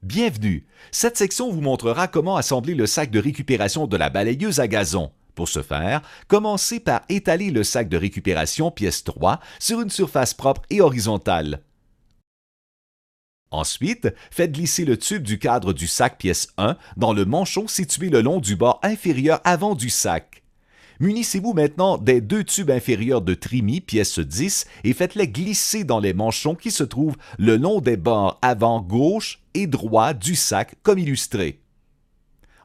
Bienvenue! Cette section vous montrera comment assembler le sac de récupération de la balayeuse à gazon. Pour ce faire, commencez par étaler le sac de récupération pièce 3 sur une surface propre et horizontale. Ensuite, faites glisser le tube du cadre du sac pièce 1 dans le manchon situé le long du bord inférieur avant du sac. Munissez-vous maintenant des deux tubes inférieurs de trémie pièce 10 et faites-les glisser dans les manchons qui se trouvent le long des bords avant gauche et droit du sac comme illustré.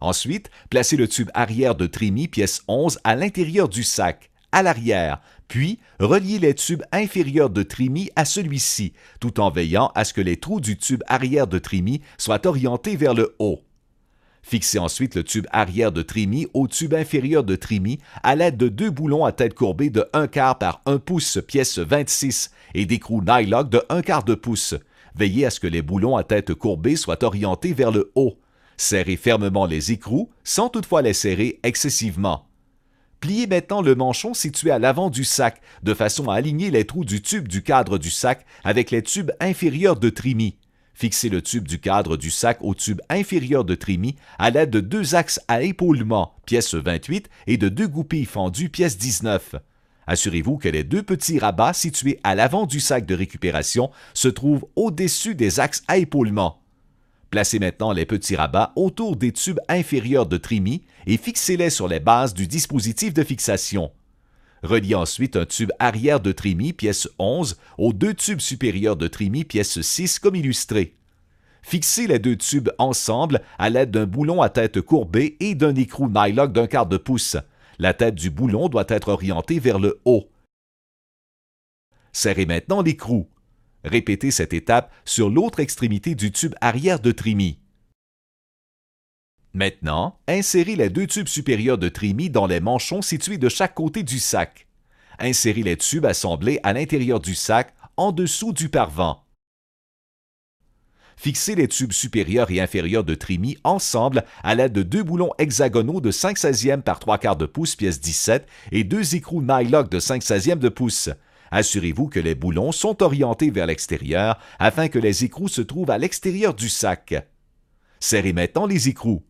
Ensuite, placez le tube arrière de trémie pièce 11 à l'intérieur du sac, à l'arrière, puis reliez les tubes inférieurs de trémie à celui-ci, tout en veillant à ce que les trous du tube arrière de trémie soient orientés vers le haut. Fixez ensuite le tube arrière de trémie au tube inférieur de trémie à l'aide de deux boulons à tête courbée de 1/4 par 1 pouce pièce 26 et d'écrous nylock de 1/4 de pouce. Veillez à ce que les boulons à tête courbée soient orientés vers le haut. Serrez fermement les écrous sans toutefois les serrer excessivement. Pliez maintenant le manchon situé à l'avant du sac de façon à aligner les trous du tube du cadre du sac avec les tubes inférieurs de trémie. Fixez le tube du cadre du sac au tube inférieur de trémie à l'aide de deux axes à épaulement, pièce 28, et de deux goupilles fendues, pièce 19. Assurez-vous que les deux petits rabats situés à l'avant du sac de récupération se trouvent au-dessus des axes à épaulement. Placez maintenant les petits rabats autour des tubes inférieurs de trémie et fixez-les sur les bases du dispositif de fixation. Reliez ensuite un tube arrière de trémie, pièce 11, aux deux tubes supérieurs de trémie, pièce 6, comme illustré. Fixez les deux tubes ensemble à l'aide d'un boulon à tête courbée et d'un écrou nylock d'1/4 de pouce. La tête du boulon doit être orientée vers le haut. Serrez maintenant l'écrou. Répétez cette étape sur l'autre extrémité du tube arrière de trémie. Maintenant, insérez les deux tubes supérieurs de trémie dans les manchons situés de chaque côté du sac. Insérez les tubes assemblés à l'intérieur du sac, en dessous du parevent. Fixez les tubes supérieurs et inférieurs de trémie ensemble à l'aide de deux boulons hexagonaux de 5/16 par 3/4 de pouce, pièce 17, et deux écrous nylock de 5/16 de pouce. Assurez-vous que les boulons sont orientés vers l'extérieur afin que les écrous se trouvent à l'extérieur du sac. Serrez maintenant les écrous.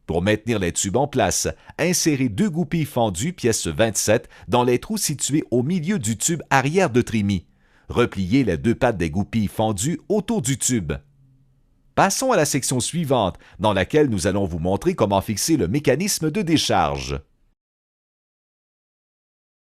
Pour maintenir les tubes en place, insérez deux goupilles fendues, pièce 27, dans les trous situés au milieu du tube arrière de trémie. Repliez les deux pattes des goupilles fendues autour du tube. Passons à la section suivante, dans laquelle nous allons vous montrer comment fixer le mécanisme de décharge.